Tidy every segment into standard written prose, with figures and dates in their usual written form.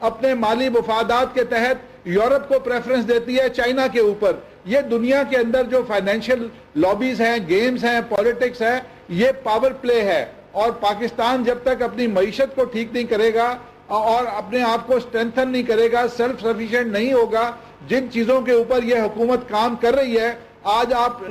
اپنے مالی مفادات کے تحت یورپ کو پریفرنس دیتی ہے چائنا کے اوپر. یہ دنیا کے اندر جو فائنینشیل لابیز ہیں, گیمز ہیں, پولیٹکس ہے, یہ پاور پلے ہے. اور پاکستان جب تک اپنی معیشت کو ٹھیک نہیں کرے گا اور اپنے آپ کو اسٹرینتھن نہیں کرے گا, سیلف سفیشینٹ نہیں ہوگا, جن چیزوں کے اوپر یہ حکومت کام کر رہی ہے, آج آپ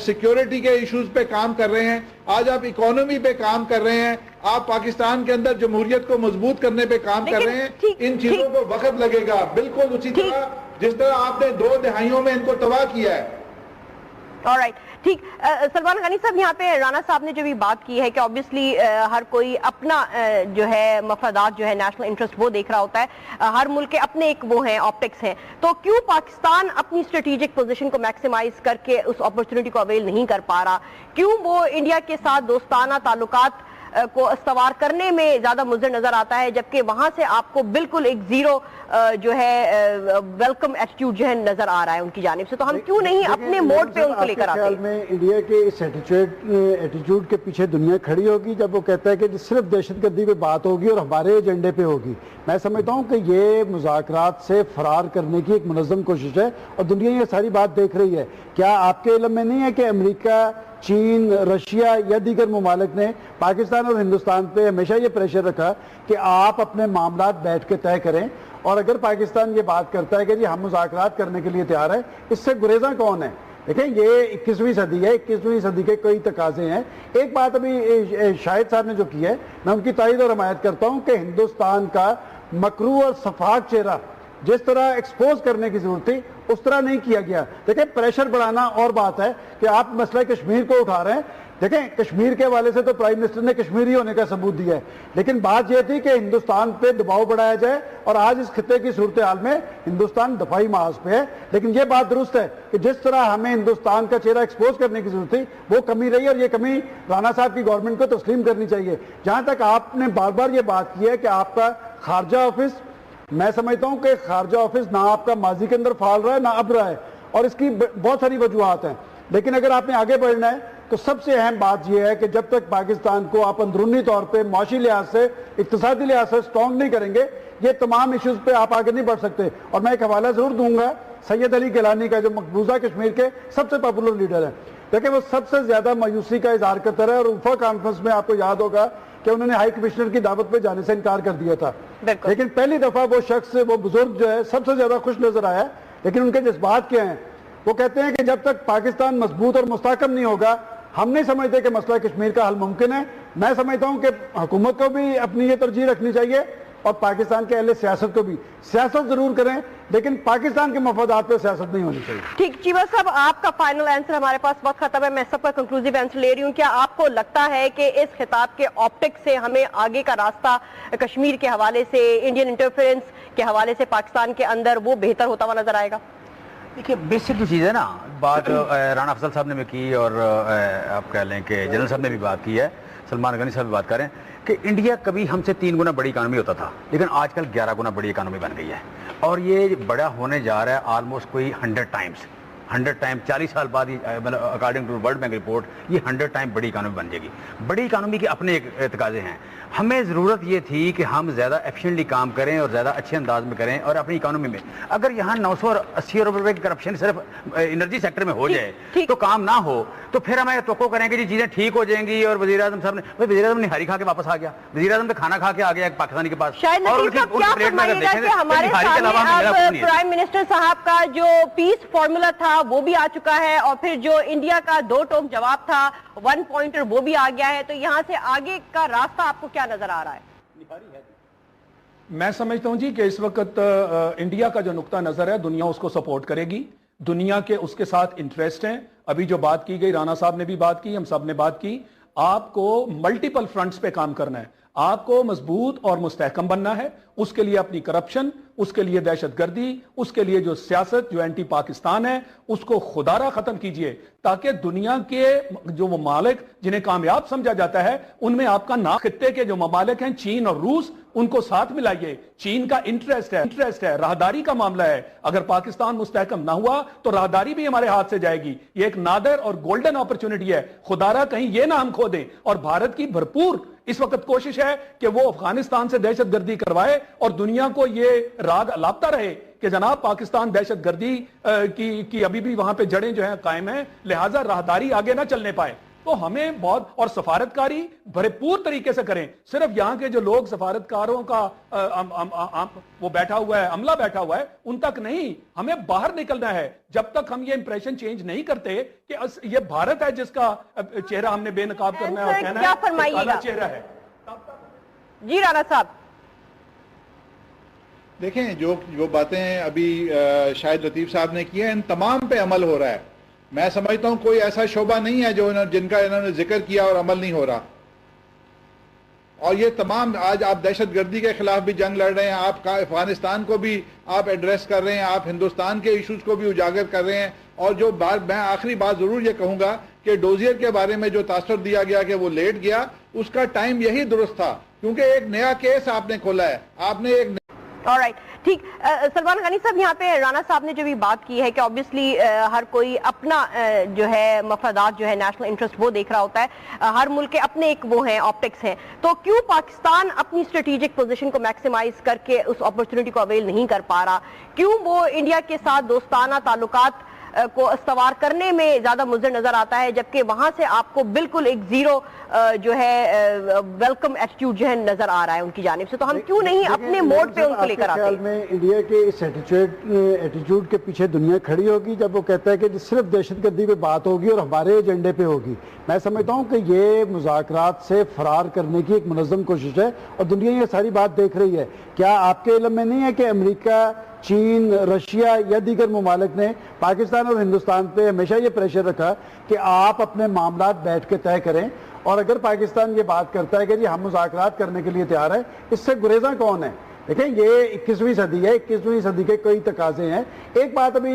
سیکیورٹی کے ایشوز پہ کام کر رہے ہیں, آج آپ اکانومی پہ کام کر رہے ہیں, آپ پاکستان کے اندر جمہوریت کو مضبوط کرنے پہ کام کر رہے ہیں, ان چیزوں کو وقت لگے گا. بالکل اسی طرح جس طرح آپ نے 2 دہائیوں میں ان کو تباہ کیا ہے. آلرائٹ, ٹھیک. سلمان غنی صاحب, یہاں پہ رانا صاحب نے جو بھی بات کی ہے کہ obviously ہر کوئی اپنا جو ہے مفادات جو ہے نیشنل انٹرسٹ وہ دیکھ رہا ہوتا ہے, ہر ملک کے اپنے ایک وہ ہیں آپٹکس ہیں, تو کیوں پاکستان اپنی اسٹریٹجک پوزیشن کو میکسیمائز کر کے اس اپرچونٹی کو اویل نہیں کر پا رہا, کیوں وہ انڈیا کے ساتھ دوستانہ تعلقات کو استوار کرنے میں زیادہ مضر نظر آتا ہے, جبکہ وہاں سے آپ کو بالکل ایک زیرو جو ہے ویلکم ایٹیٹیوڈ جو ہے نظر آ رہا ہے ان کی جانب سے, تو ہم کیوں نہیں اپنے موڈ پہ ان کو لے کر آتے ہیں؟ میں انڈیا کے اس ایٹیٹیوڈ کے پیچھے دنیا کھڑی ہوگی جب وہ کہتا ہے کہ صرف دہشت گردی پہ بات ہوگی اور ہمارے ایجنڈے پہ ہوگی. میں سمجھتا ہوں کہ یہ مذاکرات سے فرار کرنے کی ایک منظم کوشش ہے اور دنیا یہ ساری بات دیکھ رہی ہے. کیا آپ کے علم میں نہیں ہے کہ امریکہ, چین, رشیا یا دیگر ممالک نے پاکستان اور ہندوستان پہ ہمیشہ یہ پریشر رکھا کہ آپ اپنے معاملات بیٹھ کے طے کریں, اور اگر پاکستان یہ بات کرتا ہے کہ جی ہم مذاکرات کرنے کے لیے تیار ہیں, اس سے گریزاں کون ہیں؟ دیکھیں یہ 21ویں صدی ہے, 21ویں صدی کے کئی تقاضے ہیں. ایک بات ابھی شاہد صاحب نے جو کی ہے میں ان کی تائید اور حمایت کرتا ہوں کہ ہندوستان کا مکروہ اور شفاف چہرہ جس طرح ایکسپوز کرنے کی ضرورت تھی اس طرح نہیں کیا گیا. دیکھیں پریشر بڑھانا اور بات ہے کہ آپ مسئلہ کشمیر کو اٹھا رہے ہیں. دیکھیں کشمیر کے حوالے سے تو پرائم منسٹر نے کشمیری ہونے کا ثبوت دیا ہے, لیکن بات یہ تھی کہ ہندوستان پہ دباؤ بڑھایا جائے, اور آج اس خطے کی صورتحال میں ہندوستان دفاعی محاذ پہ ہے. لیکن یہ بات درست ہے کہ جس طرح ہمیں ہندوستان کا چہرہ ایکسپوز کرنے کی ضرورت تھی وہ کمی رہی, اور یہ کمی رانا صاحب کی گورنمنٹ کو تسلیم کرنی چاہیے. جہاں تک آپ نے بار بار یہ بات کی ہے کہ آپ کا خارجہ آفس, میں سمجھتا ہوں کہ خارجہ آفس نہ آپ کا ماضی کے اندر فعال رہا ہے نہ اب رہا ہے, اور اس کی بہت ساری وجوہات ہیں. لیکن اگر آپ نے آگے بڑھنا ہے تو سب سے اہم بات یہ ہے کہ جب تک پاکستان کو آپ اندرونی طور پہ معاشی لحاظ سے, اقتصادی لحاظ سے سٹرونگ نہیں کریں گے, یہ تمام ایشوز پہ آپ آگے نہیں بڑھ سکتے. اور میں ایک حوالہ ضرور دوں گا سید علی گیلانی کا, جو مقبوضہ کشمیر کے سب سے پاپولر لیڈر ہیں. دیکھیں وہ سب سے زیادہ مایوسی کا اظہار کرتا رہا, اور اوفا کانفرنس میں آپ کو یاد ہوگا کہ انہوں نے ہائی کمشنر کی دعوت پہ جانے سے انکار کر دیا تھا. لیکن پہلی دفعہ وہ شخص, وہ بزرگ جو ہے سب سے زیادہ خوش نظر آیا. لیکن ان کے جذبات کیا ہیں؟ وہ کہتے ہیں کہ جب تک پاکستان مضبوط اور مستحکم نہیں ہوگا ہم نہیں سمجھتے کہ مسئلہ کشمیر کا حل ممکن ہے. میں سمجھتا ہوں کہ حکومت کو بھی اپنی یہ ترجیح رکھنی چاہیے, اور پاکستان کے اہل سیاست کو بھی سیاست ضرور کریں, لیکن پاکستان کے مفادات پہ سیاست نہیں ہونی چاہیے. ٹھیک, چیمہ صاحب آپ کا فائنل آنسر, ہمارے پاس وقت ختم ہے, میں سب کا کنکلوزیو آنسر لے رہی ہوں. کیا آپ کو لگتا ہے کہ اس خطاب کے آپٹکس سے ہمیں آگے کا راستہ کشمیر کے حوالے سے, انڈین انٹرفیرنس کے حوالے سے پاکستان کے اندر وہ بہتر ہوتا ہوا نظر آئے گا؟ دیکھیے بیسک جو چیز ہے نا, بات رانا افضل صاحب نے بھی کی اور آپ کہہ لیں کہ جنرل صاحب نے بھی بات کی ہے, سلمان غنی صاحب بھی بات کریں کہ انڈیا کبھی ہم سے 3 گنا بڑی اکانومی ہوتا تھا, لیکن آج کل 11 گنا بڑی اکانومی بن گئی ہے, اور یہ بڑا ہونے جا رہا ہے آلموسٹ کوئی 100 ٹائمز 40 سال بعد according to world bank report یہ 100 ٹائم بڑی اکانومی بن جائے گی. بڑی اکانومی کے اپنے تقاضے ہیں. ہمیں ضرورت یہ تھی کہ ہم زیادہ ایفیشینٹلی کام کریں اور زیادہ اچھے انداز میں کریں, اور اپنی اکانومی میں اگر یہاں 980 ارب روپے کی کرپشن صرف انرجی سیکٹر میں ہو جائے تو کام نہ ہو, تو پھر ہمیں توقع کریں کہ جی چیزیں ٹھیک ہو جائیں گی. اور وزیر اعظم صاحب نے, وزیر اعظم نے ہری کھا کے واپس آ گیا, وزیر اعظم نے کھانا کھا کے آ گیا ایک پاکستانی کے پاس. پرائم منسٹر صاحب کا جو پیس فارمولا تھا وہ بھی آ چکا ہے, اور پھر جو انڈیا کا 2 ٹوک جواب تھا 1 پوائنٹر وہ بھی آ گیا ہے, تو یہاں سے آگے کا راستہ آپ کو کیا نظر آ رہا ہے؟ میں سمجھتا ہوں جی کہ اس وقت انڈیا کا جو نقطہ نظر ہے دنیا اس کو سپورٹ کرے گی, دنیا کے اس کے ساتھ انٹرسٹ ہیں. ابھی جو بات کی گئی, رانا صاحب نے بھی بات کی, ہم سب نے بات کی, آپ کو ملٹیپل فرنٹس پہ کام کرنا ہے. آپ کو مضبوط اور مستحکم بننا ہے. اس کے لیے اپنی کرپشن, اس کے لیے دہشت گردی, اس کے لیے جو سیاست جو اینٹی پاکستان ہے اس کو خودارہ ختم کیجئے, تاکہ دنیا کے جو ممالک جنہیں کامیاب سمجھا جاتا ہے ان میں آپ کا نام, خطے کے جو ممالک ہیں چین اور روس, ان کو ساتھ ملائیے. چین کا انٹرسٹ ہے, راہداری کا معاملہ ہے. اگر پاکستان مستحکم نہ ہوا تو راہداری بھی ہمارے ہاتھ سے جائے گی. یہ ایک نادر اور گولڈن اپرچونٹی ہے, خدارہ کہیں یہ نہ ہم کھو دیں. اور بھارت کی بھرپور اس وقت کوشش ہے کہ وہ افغانستان سے دہشت گردی کروائے اور دنیا کو یہ راگ لاپتا رہے کہ جناب پاکستان دہشت گردی کی ابھی بھی وہاں پہ جڑیں جو ہیں قائم ہیں، لہٰذا راہداری آگے نہ چلنے پائے۔ تو ہمیں بہت اور سفارتکاری بھرپور طریقے سے کریں۔ صرف یہاں کے جو لوگ سفارتکاروں کا وہ بیٹھا ہوا ہے، عملہ بیٹھا ہوا ہے، ان تک نہیں، ہمیں باہر نکلنا ہے۔ جب تک ہم یہ امپریشن چینج نہیں کرتے کہ یہ بھارت ہے جس کا چہرہ ہم نے بے نقاب کرنا ہے اور کہنا ہے کہ کالا چہرہ ہے۔ جی رانا صاحب دیکھیں جو باتیں ابھی شاہد لطیف صاحب نے کی ہیں، ان تمام پہ عمل ہو رہا ہے۔ میں سمجھتا ہوں کوئی ایسا شعبہ نہیں ہے جن کا انہوں نے ذکر کیا اور عمل نہیں ہو رہا۔ اور یہ تمام آج آپ دہشت گردی کے خلاف بھی جنگ لڑ رہے ہیں، آپ افغانستان کو بھی آپ ایڈریس کر رہے ہیں، آپ ہندوستان کے ایشوز کو بھی اجاگر کر رہے ہیں۔ اور جو میں آخری بات ضرور یہ کہوں گا کہ ڈوزیئر کے بارے میں جو تاثر دیا گیا کہ وہ لیٹ گیا، اس کا ٹائم یہی درست تھا، کیونکہ ایک نیا کیس آپ نے کھولا ہے، آپ نے ایک آلرائٹ ٹھیک۔ سلمان غنی صاحب یہاں پہ رانا صاحب نے جو بھی بات کی ہے کہ obviously ہر کوئی اپنا جو ہے مفادات جو ہے نیشنل انٹرسٹ وہ دیکھ رہا ہوتا ہے، ہر ملک کے اپنے ایک وہ ہیں آپٹکس ہیں، تو کیوں پاکستان اپنی اسٹریٹجک پوزیشن کو میکسیمائز کر کے اس اپرچونٹی کو اویل نہیں کر پا رہا؟ کیوں وہ انڈیا کے ساتھ دوستانہ تعلقات کو استوار کرنے میں زیادہ مضر نظر آتا ہے، جبکہ وہاں سے آپ کو بالکل ایک زیرو جو ہے ویلکم ایٹیٹیوڈ جو ہے نظر آ رہا ہے ان کی جانب سے؟ تو ہم کیوں نہیں اپنے موڈ پہ ان کو لے کر آتے؟ میں انڈیا کے اس ایٹیٹیوڈ کے پیچھے دنیا کھڑی ہوگی جب وہ کہتا ہے کہ صرف دہشت گردی پہ بات ہوگی اور ہمارے ایجنڈے پہ ہوگی۔ میں سمجھتا ہوں کہ یہ مذاکرات سے فرار کرنے کی ایک منظم کوشش ہے اور دنیا یہ ساری بات دیکھ رہی ہے۔ کیا آپ کے علم میں نہیں ہے کہ امریکہ، چین، رشیا یا دیگر ممالک نے پاکستان اور ہندوستان پہ ہمیشہ یہ پریشر رکھا کہ آپ اپنے معاملات بیٹھ کے طے کریں، اور اگر پاکستان یہ بات کرتا ہے کہ جی ہم مذاکرات کرنے کے لیے تیار ہیں، اس سے گریزاں کون ہے؟ دیکھیں یہ 21ویں صدی ہے، 21ویں صدی کے کئی تقاضے ہیں۔ ایک بات ابھی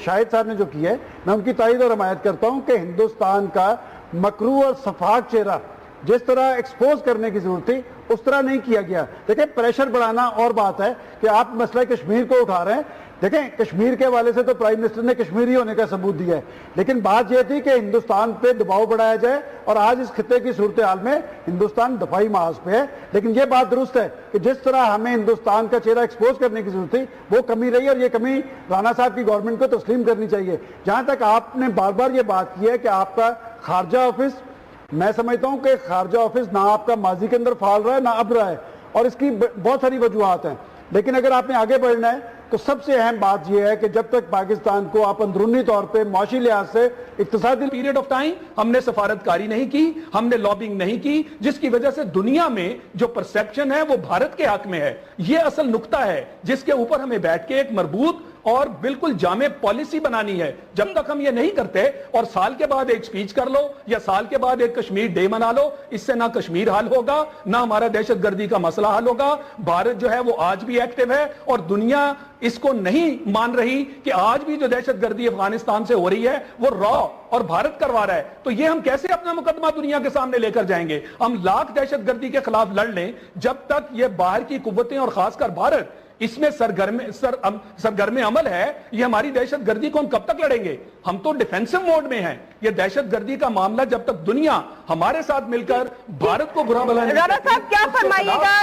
شاہد صاحب نے جو کی ہے میں ان کی تائید اور حمایت کرتا ہوں کہ ہندوستان کا مکروہ اور شفاف چہرہ جس طرح ایکسپوز کرنے کی ضرورت تھی اس طرح نہیں کیا گیا۔ دیکھیں پریشر بڑھانا اور بات ہے کہ آپ مسئلہ کشمیر کو اٹھا رہے ہیں، دیکھیں کشمیر کے حوالے سے تو پرائم منسٹر نے کشمیری ہونے کا ثبوت دیا ہے، لیکن بات یہ تھی کہ ہندوستان پہ دباؤ بڑھایا جائے، اور آج اس خطے کی صورتحال میں ہندوستان دفاعی محاذ پہ ہے۔ لیکن یہ بات درست ہے کہ جس طرح ہمیں ہندوستان کا چہرہ ایکسپوز کرنے کی ضرورت تھی وہ کمی رہی، اور یہ کمی رانا صاحب کی گورنمنٹ کو تسلیم کرنی چاہیے۔ جہاں تک آپ نے بار بار یہ بات کی ہے کہ آپ کا خارجہ آفس، میں سمجھتا ہوں کہ خارجہ آفس نہ آپ کا ماضی کے اندر فعال رہا ہے نہ اب رہا ہے، اور اس کی بہت ساری وجوہات ہیں، لیکن اگر آپ نے آگے بڑھنا ہے تو سب سے اہم بات یہ ہے کہ جب تک پاکستان کو آپ اندرونی طور پہ معاشی لحاظ سے اقتصادی پیریڈ آف ٹائم ہم نے سفارتکاری نہیں کی، ہم نے لابنگ نہیں کی، جس کی وجہ سے دنیا میں جو پرسیپشن ہے وہ بھارت کے حق میں ہے۔ یہ اصل نقطہ ہے جس کے اوپر ہمیں بیٹھ کے ایک مربوط اور بالکل جامع پالیسی بنانی ہے۔ جب تک ہم یہ نہیں کرتے اور سال کے بعد ایک سپیچ کر لو یا سال کے بعد ایک کشمیر ڈے منا لو، اس سے نہ کشمیر حل ہوگا نہ ہمارا دہشت گردی کا مسئلہ حل ہوگا۔ بھارت جو ہے وہ آج بھی ایکٹیو ہے اور دنیا اس کو نہیں مان رہی کہ آج بھی جو دہشت گردی افغانستان سے ہو رہی ہے وہ را اور بھارت کروا رہا ہے۔ تو یہ ہم کیسے اپنا مقدمہ دنیا کے سامنے لے کر جائیں گے؟ ہم لاکھ دہشت گردی کے خلاف لڑ لیں، جب تک یہ باہر کی قوتیں اور خاص کر بھارت اس میں سرگرم عمل ہے، یہ ہماری دہشت گردی کو ہم کب تک لڑیں گے؟ ہم تو ڈیفینسو موڈ میں ہیں۔ یہ دہشت گردی کا معاملہ جب تک دنیا ہمارے ساتھ مل کر بھارت کو برا بھلا نہیں رانا صاحب کیا فرمائیے گا،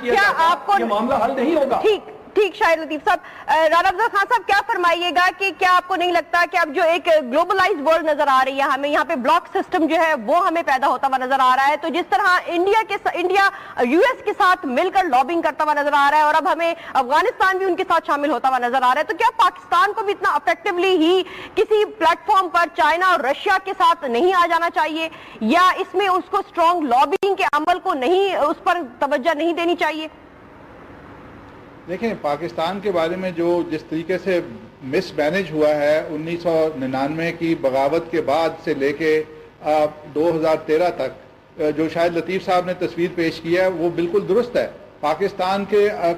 کیا آپ کو یہ معاملہ حل نہیں ہوگا؟ ٹھیک شاہد لطیف صاحب، رانا افضل خان صاحب کیا فرمائیے گا کہ کیا آپ کو نہیں لگتا کہ اب جو ایک گلوبلائز ورلڈ نظر آ رہی ہے ہمیں، یہاں پہ بلاک سسٹم جو ہے وہ ہمیں پیدا ہوتا ہوا نظر آ رہا ہے، تو جس طرح انڈیا یو ایس کے ساتھ مل کر لابنگ کرتا ہوا نظر آ رہا ہے اور اب ہمیں افغانستان بھی ان کے ساتھ شامل ہوتا ہوا نظر آ رہا ہے، تو کیا پاکستان کو بھی اتنا افیکٹولی ہی کسی پلیٹ فارم پر چائنا اور رشیا کے ساتھ نہیں آ جانا چاہیے، یا اس میں اس کو اسٹرانگ لابنگ کے عمل کو نہیں، اس پر توجہ نہیں دینی چاہیے؟ دیکھیں پاکستان کے بارے میں جو جس طریقے سے مس مینج ہوا ہے 1999 کی بغاوت کے بعد سے لے کے 2013 تک جو شاہد لطیف صاحب نے تصویر پیش کی ہے وہ بالکل درست ہے۔ پاکستان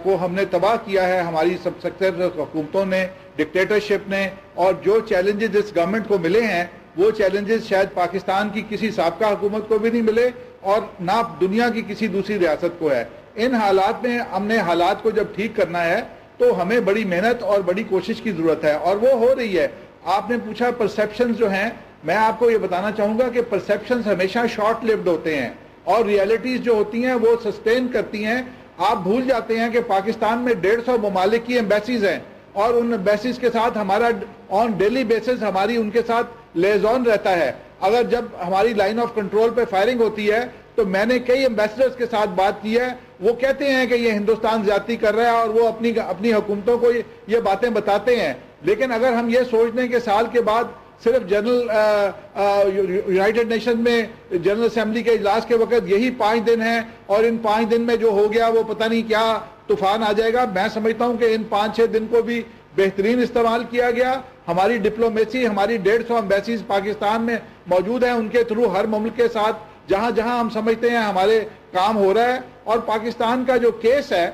کو ہم نے تباہ کیا ہے، ہماری سب سکتر حکومتوں نے، ڈکٹیٹرشپ نے، اور جو چیلنجز اس گورنمنٹ کو ملے ہیں وہ چیلنجز شاید پاکستان کی کسی سابقہ حکومت کو بھی نہیں ملے اور نہ دنیا کی کسی دوسری ریاست کو ہے۔ ان حالات میں ہم نے حالات کو جب ٹھیک کرنا ہے تو ہمیں بڑی محنت اور بڑی کوشش کی ضرورت ہے، اور وہ ہو رہی ہے۔ آپ نے پوچھا پرسیپشنز جو ہیں، میں آپ کو یہ بتانا چاہوں گا کہ پرسیپشنز ہمیشہ شارٹ لیوڈ ہوتے ہیں۔ اور ریئلٹیز جو ہوتی ہیں وہ سسٹین کرتی ہیں. آپ بھول جاتے ہیں کہ پاکستان میں 150 ممالک کی ایمبیسیز ہیں اور ان ایمبیسیز کے ساتھ ہمارا آن ڈیلی بیسس ہماری ان کے ساتھ لیزون رہتا ہے. اگر جب ہماری لائن آف کنٹرول پہ فائرنگ ہوتی ہے تو میں نے کئی ایمبیسڈرز کے ساتھ بات کی ہے, وہ کہتے ہیں کہ یہ ہندوستان زیادتی کر رہا ہے اور وہ اپنی حکومتوں کو یہ باتیں بتاتے ہیں. لیکن اگر ہم یہ سوچ لیں کہ سال کے بعد صرف یونائٹڈ نیشن میں جنرل اسمبلی کے اجلاس کے وقت یہی 5 دن ہیں اور ان 5 دن میں جو ہو گیا وہ پتہ نہیں کیا طوفان آ جائے گا, میں سمجھتا ہوں کہ ان 5-6 دن کو بھی بہترین استعمال کیا گیا. ہماری ڈپلومیسی, ہماری 150 ایمبیسیز پاکستان میں موجود ہیں, ان کے تھرو ہر مملک کے ساتھ جہاں جہاں ہم سمجھتے ہیں ہمارے کام ہو رہا ہے. اور پاکستان کا جو کیس ہے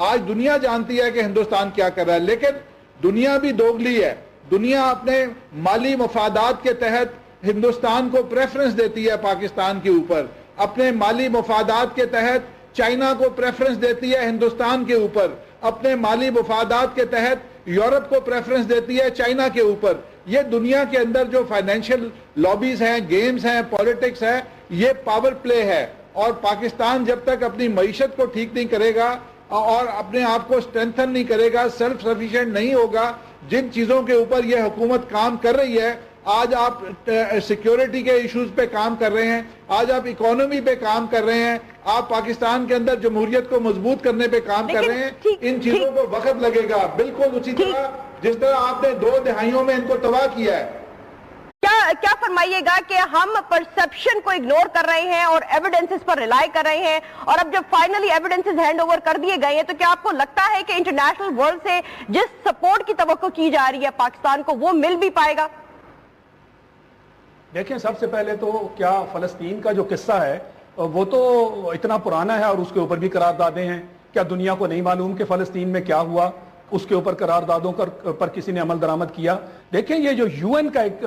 آج دنیا جانتی ہے کہ ہندوستان کیا کر رہا ہے, لیکن دنیا بھی دوگلی ہے. دنیا اپنے مالی مفادات کے تحت ہندوستان کو پریفرنس دیتی ہے پاکستان کے اوپر, اپنے مالی مفادات کے تحت چائنا کو پریفرنس دیتی ہے ہندوستان کے اوپر, اپنے مالی مفادات کے تحت یورپ کو پریفرنس دیتی ہے چائنا کے اوپر. یہ دنیا کے اندر جو فائنینشیل لابیز ہیں, گیمز ہیں, پولیٹکس ہے, یہ پاور پلے ہے. اور پاکستان جب تک اپنی معیشت کو ٹھیک نہیں کرے گا اور اپنے آپ کو اسٹرینتھن نہیں کرے گا, سیلف سفیشینٹ نہیں ہوگا, جن چیزوں کے اوپر یہ حکومت کام کر رہی ہے, آج آپ سیکیورٹی کے ایشوز پہ کام کر رہے ہیں, آج آپ اکانومی پہ کام کر رہے ہیں, آپ پاکستان کے اندر جمہوریت کو مضبوط کرنے پہ کام کر رہے ہیں, ان چیزوں کو وقت لگے گا. بالکل اسی طرح جس طرح آپ نے 2 دہائیوں میں ان کو تباہ کیا ہے. کیا فرمائیے گا کہ ہم پرسپشن کو اگنور کر رہے ہیں اور ایویڈنسز پر ریلائی کر رہے ہیں, اور اب جب فائنلی ایویڈنسز ہینڈ اوور کر دیے گئے ہیں تو کیا آپ کو لگتا ہے کہ انٹرنیشنل ورلڈ سے جس سپورٹ کی توقع کی جا رہی ہے پاکستان کو وہ مل بھی پائے گا؟ دیکھیں, سب سے پہلے تو کیا فلسطین کا جو قصہ ہے وہ تو اتنا پرانا ہے اور اس کے اوپر بھی قراردادیں ہیں. کیا دنیا کو نہیں معلوم کہ فلسطین میں کیا ہوا؟ اس کے اوپر قراردادوں پر کسی نے عمل درآمد کیا؟ دیکھیں, یہ جو UN کا ایک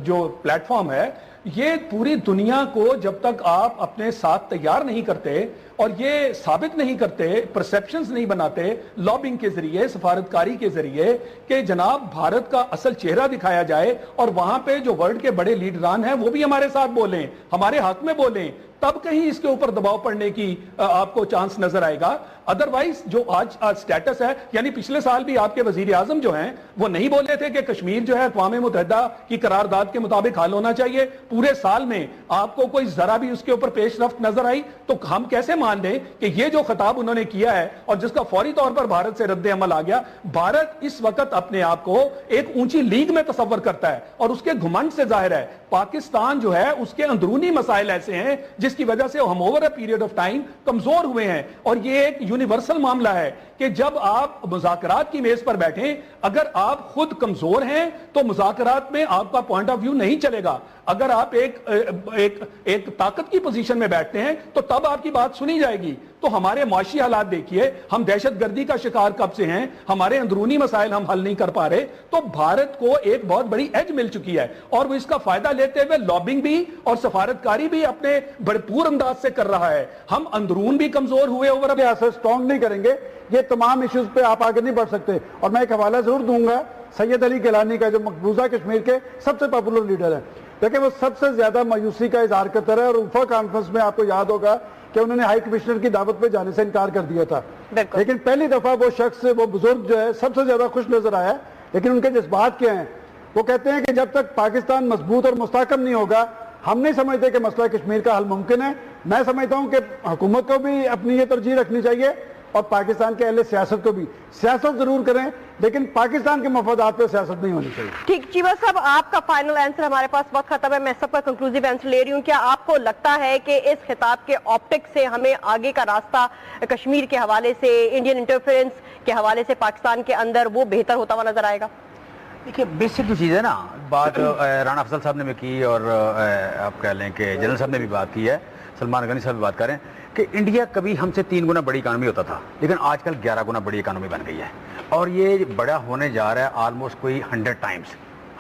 جو پلیٹ فارم ہے, یہ پوری دنیا کو جب تک آپ اپنے ساتھ تیار نہیں کرتے اور یہ ثابت نہیں کرتے, پرسیپشنز نہیں بناتے لابنگ کے ذریعے, سفارتکاری کے ذریعے, کہ جناب بھارت کا اصل چہرہ دکھایا جائے اور وہاں پہ جو ورلڈ کے بڑے لیڈران ہیں وہ بھی ہمارے ساتھ بولیں, ہمارے حق میں بولیں, تب کہیں اس کے اوپر دباؤ پڑنے کی آپ کو چانس نظر آئے گا. ادروائز جو آج سٹیٹس ہے, یعنی پچھلے سال بھی آپ کے وزیر اعظم جو ہیں وہ نہیں بولے تھے کہ کشمیر جو ہے اقوام متحدہ کی قرارداد کے مطابق حل ہونا چاہیے. پورے سال میں آپ کو کوئی ذرا بھی اس کے اوپر پیش رفت نظر آئی تو ہم کیسے مان لیں کہ یہ جو خطاب انہوں نے کیا ہے اور جس کا فوری طور پر بھارت سے رد عمل آ گیا, بھارت اس وقت اپنے آپ کو ایک اونچی لیگ میں تصور کرتا ہے اور اس کے گھمنڈ سے ظاہر ہے. پاکستان جو ہے اس کے اندرونی مسائل ایسے ہیں جس کی وجہ سے ہم over a period of time کمزور ہوئے ہیں, اور یہ ایک یونیورسل معاملہ ہے کہ جب آپ مذاکرات کی میز پر بیٹھیں, اگر آپ خود کمزور ہیں تو مذاکرات میں آپ کا پوائنٹ آف ویو نہیں چلے گا. اگر آپ ایک طاقت کی پوزیشن میں بیٹھتے ہیں تو تب آپ کی بات سنی جائے گی. تو ہمارے معاشی حالات دیکھیے, ہم دہشت گردی کا شکار کب سے ہیں, ہمارے اندرونی مسائل ہم حل نہیں کر پا رہے, تو بھارت کو ایک بہت بڑی ایج مل چکی ہے اور وہ اس کا فائدہ لیتے ہوئے لابنگ بھی اور سفارتکاری بھی اپنے بھرپور انداز سے کر رہا ہے. ہم اندرون بھی کمزور ہوئے, اوور اب اسٹرانگ نہیں کریں گے, یہ تمام ایشوز پہ آپ آگے نہیں بڑھ سکتے. اور میں ایک حوالہ ضرور دوں گا سید علی گیلانی کا, جو مقبوضہ کشمیر کے سب سے پاپولر لیڈر ہیں. دیکھیں, وہ سب سے زیادہ مایوسی کا اظہار کرتا رہا, اور اوفا کانفرنس میں آپ کو یاد ہوگا کہ انہوں نے ہائی کمشنر کی دعوت پہ جانے سے انکار کر دیا تھا. لیکن پہلی دفعہ وہ شخص, وہ بزرگ جو ہے سب سے زیادہ خوش نظر آیا. لیکن ان کے جذبات کیا ہیں؟ وہ کہتے ہیں کہ جب تک پاکستان مضبوط اور مستحکم نہیں ہوگا ہم نہیں سمجھتے کہ مسئلہ کشمیر کا حل ممکن ہے. میں سمجھتا ہوں کہ حکومت کو بھی اپنی یہ ترجیح رکھنی چاہیے اور پاکستان کے اہل سیاست کو بھی. سیاست ضرور کریں لیکن پاکستان کے مفادات پہ سیاست نہیں ہونی چاہیے. ٹھیک, چیمہ صاحب آپ کا فائنل آنسر, ہمارے پاس وقت ختم ہے, میں سب کا کنکلوزیو آنسر لے رہی ہوں. کیا آپ کو لگتا ہے کہ اس خطاب کے آپٹکس سے ہمیں آگے کا راستہ کشمیر کے حوالے سے, انڈین انٹرفیرنس کے حوالے سے پاکستان کے اندر وہ بہتر ہوتا ہوا نظر آئے گا؟ دیکھیے, بیسک جو چیز ہے نا, بات رانا افضل صاحب نے بھی کی اور آپ کہہ لیں کہ جنرل صاحب نے بھی بات کی ہے, سلمان غنی صاحب بھی بات کریں کہ انڈیا کبھی ہم سے 3 گنا بڑی اکانومی ہوتا تھا, لیکن آج کل 11 گنا بڑی اکانومی بن گئی ہے, اور یہ بڑا ہونے جا رہا ہے آلموسٹ کوئی 100 ٹائمز.